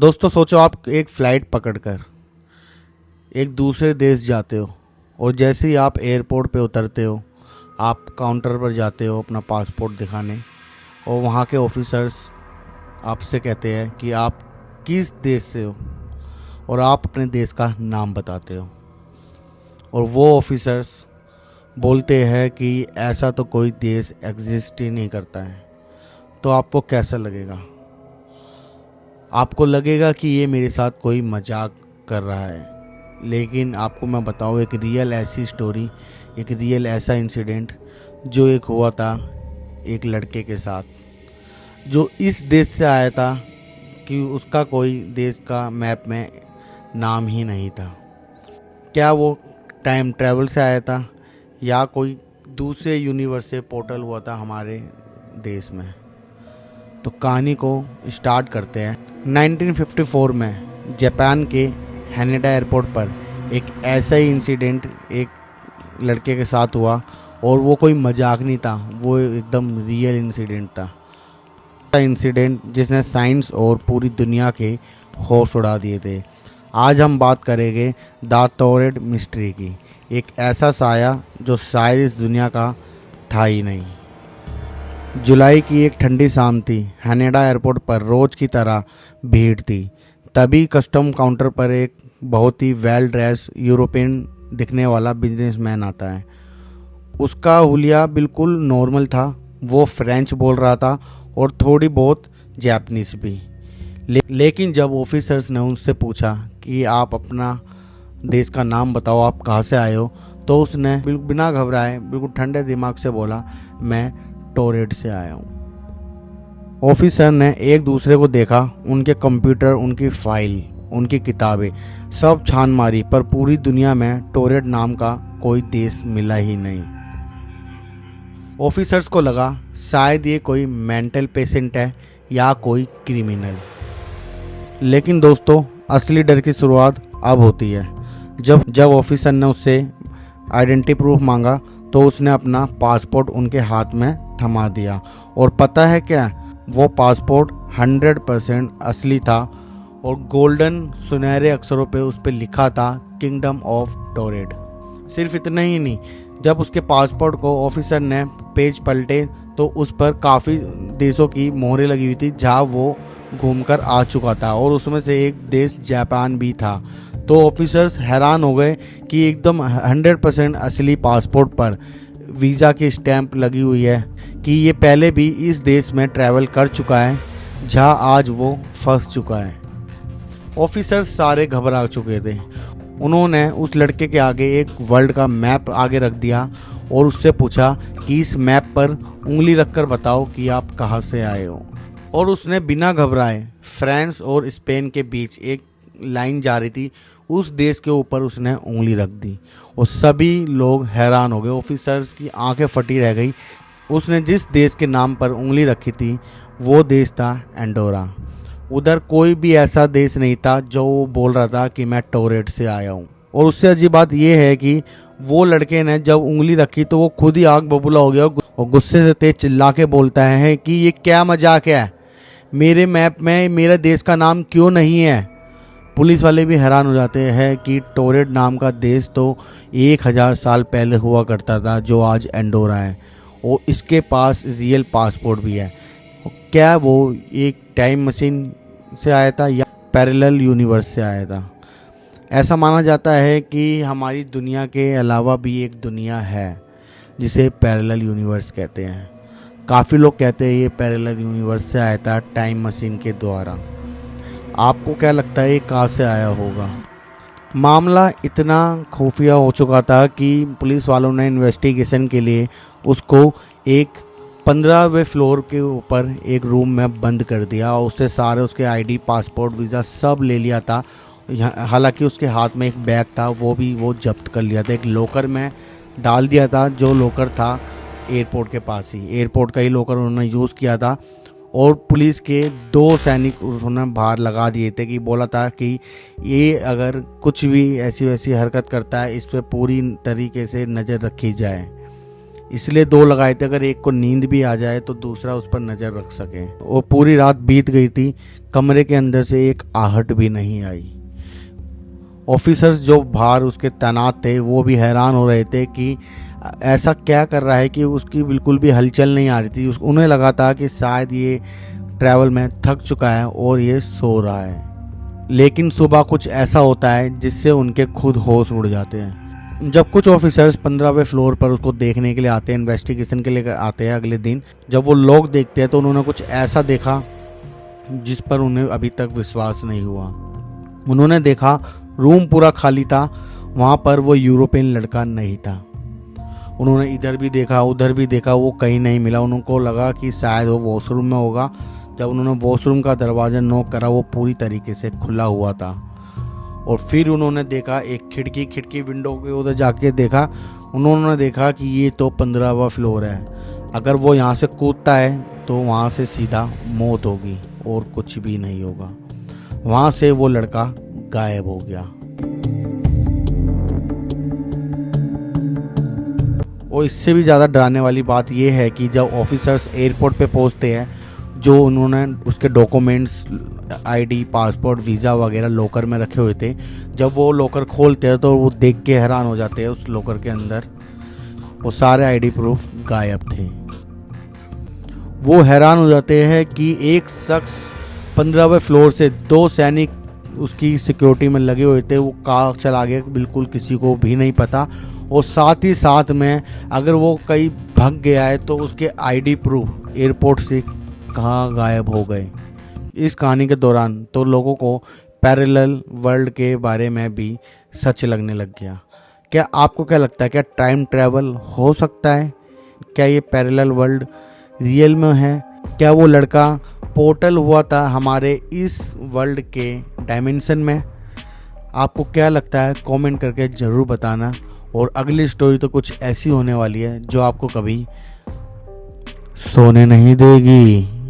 दोस्तों सोचो आप एक फ़्लाइट पकड़कर एक दूसरे देश जाते हो और जैसे ही आप एयरपोर्ट पे उतरते हो आप काउंटर पर जाते हो अपना पासपोर्ट दिखाने और वहाँ के ऑफिसर्स आपसे कहते हैं कि आप किस देश से हो और आप अपने देश का नाम बताते हो और वो ऑफिसर्स बोलते हैं कि ऐसा तो कोई देश एग्जिस्ट ही नहीं करता है। तो आपको कैसा लगेगा? आपको लगेगा कि ये मेरे साथ कोई मजाक कर रहा है, लेकिन आपको मैं बताऊँ एक रियल ऐसी स्टोरी, एक रियल ऐसा इंसिडेंट जो एक हुआ था एक लड़के के साथ जो इस देश से आया था कि उसका कोई देश का मैप में नाम ही नहीं था। क्या वो टाइम ट्रैवल से आया था या कोई दूसरे यूनिवर्स से पोर्टल हुआ था हमारे देश में? तो कहानी को स्टार्ट करते हैं। 1954 में जापान के हैनेडा एयरपोर्ट पर एक ऐसा ही इंसिडेंट एक लड़के के साथ हुआ और वो कोई मजाक नहीं था, वो एकदम रियल इंसिडेंट था। इंसिडेंट जिसने साइंस और पूरी दुनिया के होश उड़ा दिए थे। आज हम बात करेंगे द टोरेड मिस्ट्री की, एक ऐसा साया जो शायद इस दुनिया का था ही नहीं। जुलाई की एक ठंडी शाम थी। हैनेडा एयरपोर्ट पर रोज की तरह भीड़ थी। तभी कस्टम काउंटर पर एक बहुत ही वेल ड्रेस यूरोपियन दिखने वाला बिजनेसमैन आता है। उसका हुलिया बिल्कुल नॉर्मल था। वो फ्रेंच बोल रहा था और थोड़ी बहुत जापानीज भी। लेकिन जब ऑफिसर्स ने उनसे पूछा कि आप अपना देश का नाम बताओ, आप कहाँ से आए हो, तो उसने बिना घबराए बिल्कुल ठंडे दिमाग से बोला, मैं टोरेड से आया हूँ। ऑफिसर ने एक दूसरे को देखा। उनके कंप्यूटर, उनकी फाइल, उनकी किताबें सब छान मारी, पर पूरी दुनिया में टोरेड नाम का कोई देश मिला ही नहीं। ऑफिसर्स को लगा शायद ये कोई मेंटल पेशेंट है या कोई क्रिमिनल। लेकिन दोस्तों असली डर की शुरुआत अब होती है। जब ऑफिसर ने उससे आइडेंटिटी प्रूफ मांगा तो उसने अपना पासपोर्ट उनके हाथ में थमा दिया। और पता है क्या, वो पासपोर्ट 100% असली था और गोल्डन सुनहरे अक्षरों पे उस पर लिखा था किंगडम ऑफ टोरेड। सिर्फ इतना ही नहीं, जब उसके पासपोर्ट को ऑफिसर ने पेज पलटे तो उस पर काफ़ी देशों की मोहरें लगी हुई थी जहाँ वो घूमकर आ चुका था और उसमें से एक देश जापान भी था। तो ऑफिसर्स हैरान हो गए कि एकदम 100% असली पासपोर्ट पर वीज़ा की स्टैंप लगी हुई है कि ये पहले भी इस देश में ट्रैवल कर चुका है जहां आज वो फंस चुका है। ऑफिसर्स सारे घबरा चुके थे। उन्होंने उस लड़के के आगे एक वर्ल्ड का मैप आगे रख दिया और उससे पूछा कि इस मैप पर उंगली रखकर बताओ कि आप कहाँ से आए हो। और उसने बिना घबराए फ्रांस और स्पेन के बीच एक लाइन जा रही थी, उस देश के ऊपर उसने उंगली रख दी और सभी लोग हैरान हो गए। ऑफिसर्स की आंखें फटी रह गई। उसने जिस देश के नाम पर उंगली रखी थी वो देश था एंडोरा। उधर कोई भी ऐसा देश नहीं था जो वो बोल रहा था कि मैं टोरेड से आया हूँ। और उससे अजीब बात यह है कि वो लड़के ने जब उंगली रखी तो वो खुद ही आग बबूला हो गया और गुस्से से तेज चिल्ला के बोलता है कि ये क्या मजाक है, मेरे मैप में मेरा देश का नाम क्यों नहीं है। पुलिस वाले भी हैरान हो जाते हैं कि टोरेड नाम का देश तो 1000 साल पहले हुआ करता था जो आज एंडोरा है और इसके पास रियल पासपोर्ट भी है। क्या वो एक टाइम मशीन से आया था या पैरेलल यूनिवर्स से आया था? ऐसा माना जाता है कि हमारी दुनिया के अलावा भी एक दुनिया है जिसे पैरेलल यूनिवर्स कहते हैं। काफ़ी लोग कहते हैं ये पैरेलल यूनिवर्स से आया था टाइम मशीन के द्वारा। आपको क्या लगता है ये कहाँ से आया होगा? मामला इतना खुफिया हो चुका था कि पुलिस वालों ने इन्वेस्टिगेशन के लिए उसको एक 15वें फ्लोर के ऊपर एक रूम में बंद कर दिया और उससे सारे उसके आईडी, पासपोर्ट, वीज़ा सब ले लिया था। हालांकि उसके हाथ में एक बैग था वो जब्त कर लिया था, एक लॉकर में डाल दिया था जो लॉकर था एयरपोर्ट के पास ही, एयरपोर्ट का ही लॉकर उन्होंने यूज़ किया था। और पुलिस के 2 सैनिक उन्होंने बाहर लगा दिए थे कि बोला था कि ये अगर कुछ भी ऐसी वैसी हरकत करता है इस पर पूरी तरीके से नज़र रखी जाए। इसलिए 2 लगाए थे, अगर एक को नींद भी आ जाए तो दूसरा उस पर नज़र रख सके। और पूरी रात बीत गई थी, कमरे के अंदर से एक आहट भी नहीं आई। ऑफिसर्स जो बाहर उसके तैनात थे वो भी हैरान हो रहे थे कि ऐसा क्या कर रहा है कि उसकी बिल्कुल भी हलचल नहीं आ रही थी। उन्हें लगा था कि शायद ये ट्रैवल में थक चुका है और ये सो रहा है। लेकिन सुबह कुछ ऐसा होता है जिससे उनके खुद होश उड़ जाते हैं। जब कुछ ऑफिसर्स 15वें फ्लोर पर उसको देखने के लिए आते हैं, इन्वेस्टिगेशन के लिए आते हैं अगले दिन, जब वो लोग देखते हैं तो उन्होंने कुछ ऐसा देखा जिस पर उन्हें अभी तक विश्वास नहीं हुआ। उन्होंने देखा रूम पूरा खाली था, वहाँ पर वो यूरोपियन लड़का नहीं था। उन्होंने इधर भी देखा उधर भी देखा, वो कहीं नहीं मिला। उनको लगा कि शायद वो वॉशरूम में होगा। जब उन्होंने वॉशरूम का दरवाज़ा नॉक करा, वो पूरी तरीके से खुला हुआ था। और फिर उन्होंने देखा एक खिड़की विंडो के उधर जाके देखा। उन्होंने देखा कि ये तो 15वां फ्लोर है, अगर वो यहाँ से कूदता है तो वहाँ से सीधा मौत होगी और कुछ भी नहीं होगा। वहाँ से वो लड़का गायब हो गया। और इससे भी ज़्यादा डराने वाली बात यह है कि जब ऑफिसर्स एयरपोर्ट पे पहुँचते हैं, जो उन्होंने उसके डॉक्यूमेंट्स, आईडी, पासपोर्ट, वीज़ा वगैरह लॉकर में रखे हुए थे, जब वो लॉकर खोलते हैं तो वो देख के हैरान हो जाते हैं। उस लॉकर के अंदर वो सारे आईडी प्रूफ गायब थे। वो हैरान हो जाते हैं कि एक शख्स 15वें फ्लोर से 2 सैनिक उसकी सिक्योरिटी में लगे हुए थे, वो कहाँ चला गया बिल्कुल किसी को भी नहीं पता। और साथ ही साथ में अगर वो कहीं भाग गया है तो उसके आईडी प्रूफ एयरपोर्ट से कहाँ गायब हो गए। इस कहानी के दौरान तो लोगों को पैरेलल वर्ल्ड के बारे में भी सच लगने लग गया। क्या आपको क्या लगता है, क्या टाइम ट्रैवल हो सकता है? क्या ये पैरेलल वर्ल्ड रियल में है? क्या वो लड़का पोर्टल हुआ था हमारे इस वर्ल्ड के डायमेंशन में? आपको क्या लगता है कमेंट करके ज़रूर बताना। और अगली स्टोरी तो कुछ ऐसी होने वाली है जो आपको कभी सोने नहीं देगी।